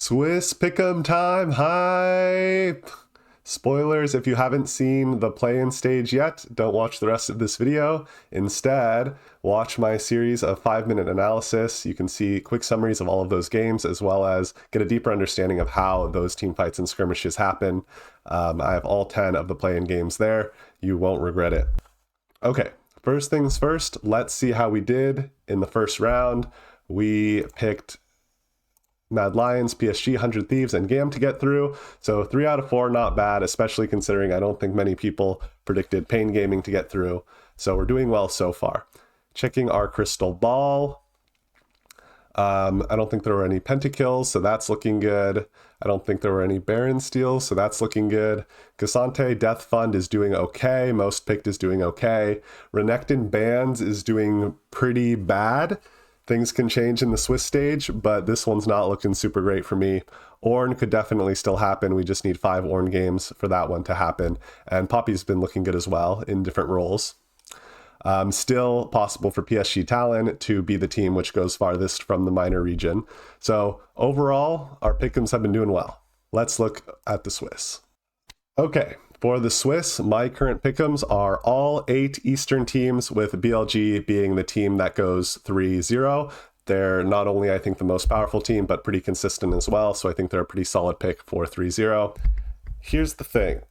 Swiss Pick'em time hype! Spoilers, if you haven't seen the play-in stage yet, don't watch the rest of this video. Instead, watch my series of 5-minute analysis. You can see quick summaries of all of those games, as well as get a deeper understanding of how those team fights and skirmishes happen. I have all 10 of the play-in games there. You won't regret it. Okay, first things first, let's see how we did in the first round. We picked Mad Lions, PSG, 100 Thieves, and GAM to get through. So 3 out of 4, not bad, especially considering I don't think many people predicted Pain Gaming to get through. So we're doing well so far. Checking our crystal ball. I don't think there were any pentakills, so that's looking good. I don't think there were any Baron steals, so that's looking good. Cassante Death Fund is doing okay. Most Picked is doing okay. Renekton Bands is doing pretty bad. Things can change in the Swiss stage, but this one's not looking super great for me. Ornn could definitely still happen. We just need 5 Ornn games for that one to happen. And Poppy's been looking good as well in different roles. Still possible for PSG Talon to be the team which goes farthest from the minor region. So overall, our pick'ems have been doing well. Let's look at the Swiss. Okay, for the Swiss, my current pick'ems are all 8 Eastern teams, with BLG being the team that goes 3-0. They're not only, I think, the most powerful team, but pretty consistent as well, so I think they're a pretty solid pick for 3-0. Here's the thing.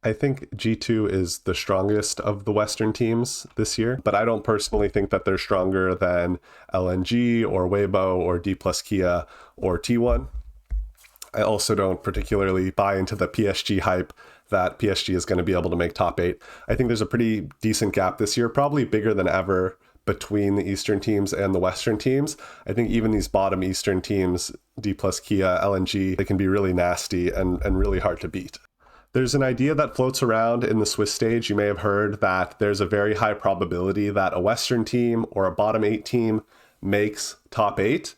I think G2 is the strongest of the Western teams this year, but I don't personally think that they're stronger than LNG or Weibo or D plus Kia or T1. I also don't particularly buy into the PSG hype that PSG is going to be able to make top 8. I think there's a pretty decent gap this year, probably bigger than ever between the Eastern teams and the Western teams. I think even these bottom Eastern teams, D plus Kia, LNG, they can be really nasty and really hard to beat. There's an idea that floats around in the Swiss stage. You may have heard that there's a very high probability that a Western team or a bottom 8 team makes top 8.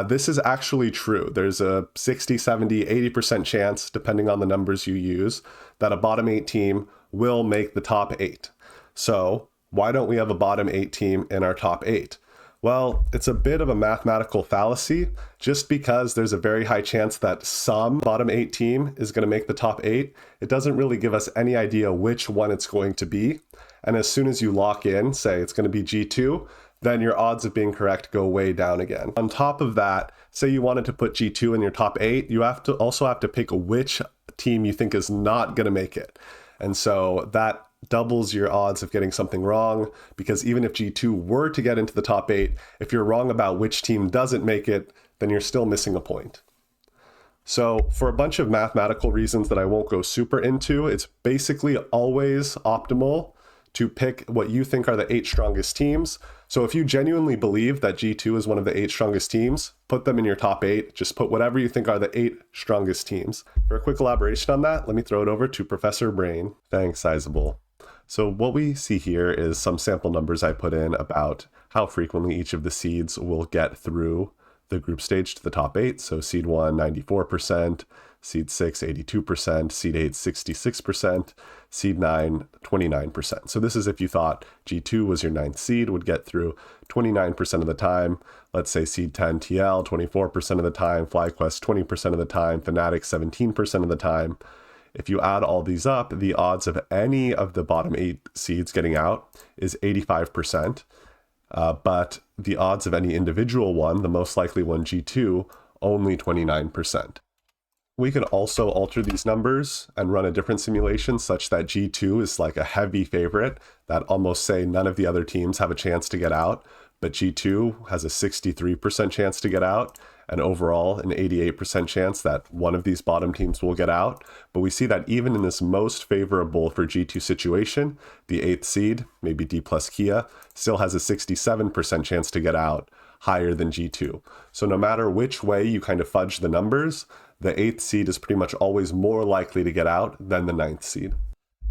This is actually true. There's a 60, 70, 80% chance, depending on the numbers you use, that a bottom 8 team will make the top 8. So why don't we have a bottom 8 team in our top 8? Well, it's a bit of a mathematical fallacy. Just because there's a very high chance that some bottom 8 team is going to make the top 8, it doesn't really give us any idea which one it's going to be. And as soon as you lock in, say it's going to be G2, then your odds of being correct go way down again. On top of that, say you wanted to put G2 in your top 8, you also have to pick which team you think is not going to make it. And so that doubles your odds of getting something wrong, because even if G2 were to get into the top 8, if you're wrong about which team doesn't make it, then you're still missing a point. So for a bunch of mathematical reasons that I won't go super into, it's basically always optimal to pick what you think are the 8 strongest teams. So if you genuinely believe that G2 is one of the 8 strongest teams, put them in your top 8. Just put whatever you think are the 8 strongest teams. For a quick elaboration on that, let me throw it over to Professor Brain. Thanks, Sizable. So what we see here is some sample numbers I put in about how frequently each of the seeds will get through the group stage to the top 8. So seed 1, 94%, seed 6, 82%, seed 8, 66%, seed 9, 29%. So this is if you thought G2 was your 9th seed, would get through 29% of the time. Let's say seed 10 TL, 24% of the time, FlyQuest, 20% of the time, Fnatic, 17% of the time. If you add all these up, the odds of any of the bottom 8 seeds getting out is 85%. But the odds of any individual one, the most likely one, G2, only 29%. We could also alter these numbers and run a different simulation such that G2 is like a heavy favorite, that almost say none of the other teams have a chance to get out, but G2 has a 63% chance to get out, and overall an 88% chance that one of these bottom teams will get out. But we see that even in this most favorable for G2 situation, the 8th seed, maybe D plus Kia, still has a 67% chance to get out, higher than G2. So no matter which way you kind of fudge the numbers, the 8th seed is pretty much always more likely to get out than the 9th seed.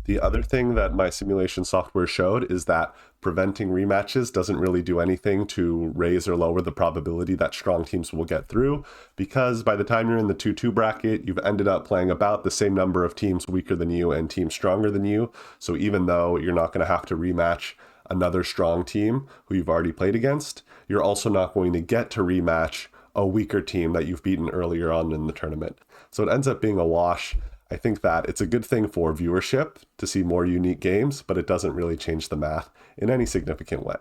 The other thing that my simulation software showed is that preventing rematches doesn't really do anything to raise or lower the probability that strong teams will get through, because by the time you're in the 2-2 bracket, you've ended up playing about the same number of teams weaker than you and teams stronger than you. So even though you're not going to have to rematch another strong team who you've already played against, you're also not going to get to rematch a weaker team that you've beaten earlier on in the tournament. So it ends up being a wash. I think that it's a good thing for viewership to see more unique games, but it doesn't really change the math in any significant way.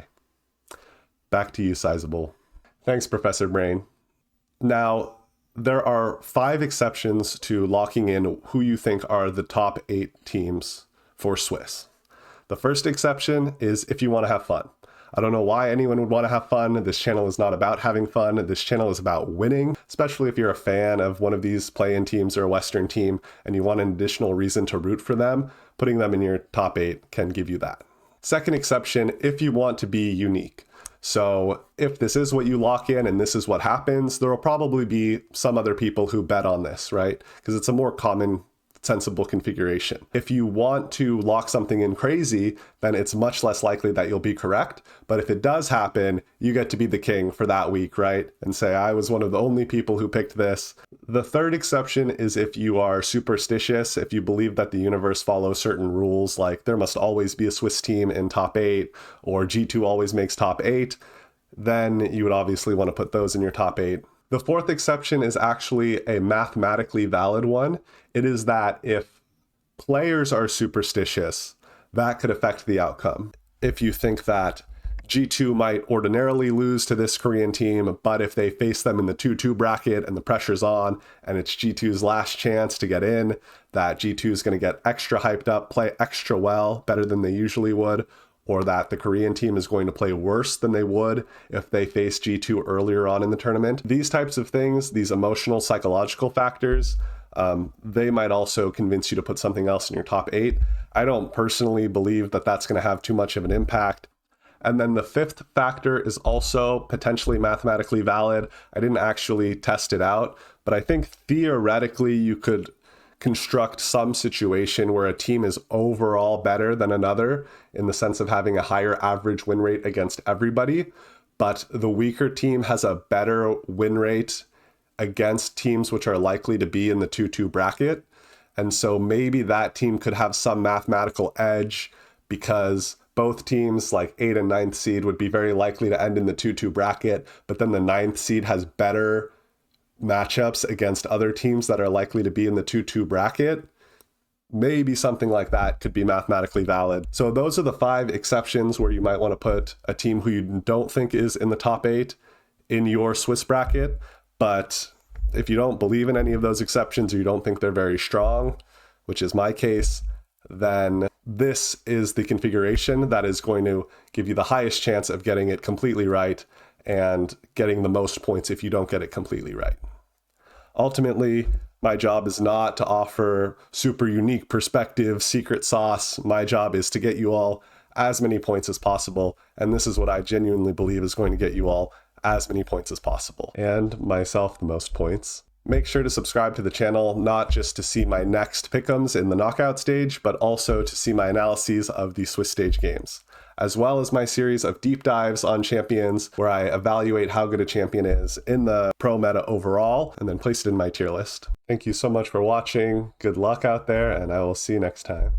Back to you, Sizable. Thanks, Professor Brain. Now, there are 5 exceptions to locking in who you think are the top 8 teams for Swiss. The first exception is if you want to have fun. I don't know why anyone would want to have fun. This channel is not about having fun. This channel is about winning, especially if you're a fan of one of these play-in teams or a Western team and you want an additional reason to root for them. Putting them in your top 8 can give you that. Second exception, if you want to be unique. So if this is what you lock in and this is what happens, there will probably be some other people who bet on this, right? Because it's a more common, sensible configuration. If you want to lock something in crazy, then it's much less likely that you'll be correct. But if it does happen, you get to be the king for that week, right? And say, I was one of the only people who picked this. The third exception is if you are superstitious, if you believe that the universe follows certain rules, like there must always be a Swiss team in top 8, or G2 always makes top 8, then you would obviously want to put those in your top 8. The fourth exception is actually a mathematically valid one. It is that if players are superstitious, that could affect the outcome. If you think that G2 might ordinarily lose to this Korean team, but if they face them in the 2-2 bracket and the pressure's on and it's G2's last chance to get in, that G2 is going to get extra hyped up, play extra well, better than they usually would, or that the Korean team is going to play worse than they would if they face G2 earlier on in the tournament. These types of things, these emotional, psychological factors, they might also convince you to put something else in your top 8. I don't personally believe that that's going to have too much of an impact. And then the fifth factor is also potentially mathematically valid. I didn't actually test it out, but I think theoretically you could construct some situation where a team is overall better than another in the sense of having a higher average win rate against everybody, but the weaker team has a better win rate against teams which are likely to be in the 2-2 bracket. And so maybe that team could have some mathematical edge because both teams, like 8th and 9th seed, would be very likely to end in the 2-2 bracket, but then the 9th seed has better matchups against other teams that are likely to be in the 2-2 bracket. Maybe something like that could be mathematically valid. So those are the 5 exceptions where you might want to put a team who you don't think is in the top 8 in your Swiss bracket. But if you don't believe in any of those exceptions or you don't think they're very strong, which is my case, then this is the configuration that is going to give you the highest chance of getting it completely right and getting the most points if you don't get it completely right. Ultimately, my job is not to offer super unique perspective, secret sauce. My job is to get you all as many points as possible, and this is what I genuinely believe is going to get you all as many points as possible, and myself the most points. Make sure to subscribe to the channel, not just to see my next pick'ems in the knockout stage, but also to see my analyses of the Swiss stage games, as well as my series of deep dives on champions where I evaluate how good a champion is in the pro meta overall and then place it in my tier list. Thank you so much for watching. Good luck out there, and I will see you next time.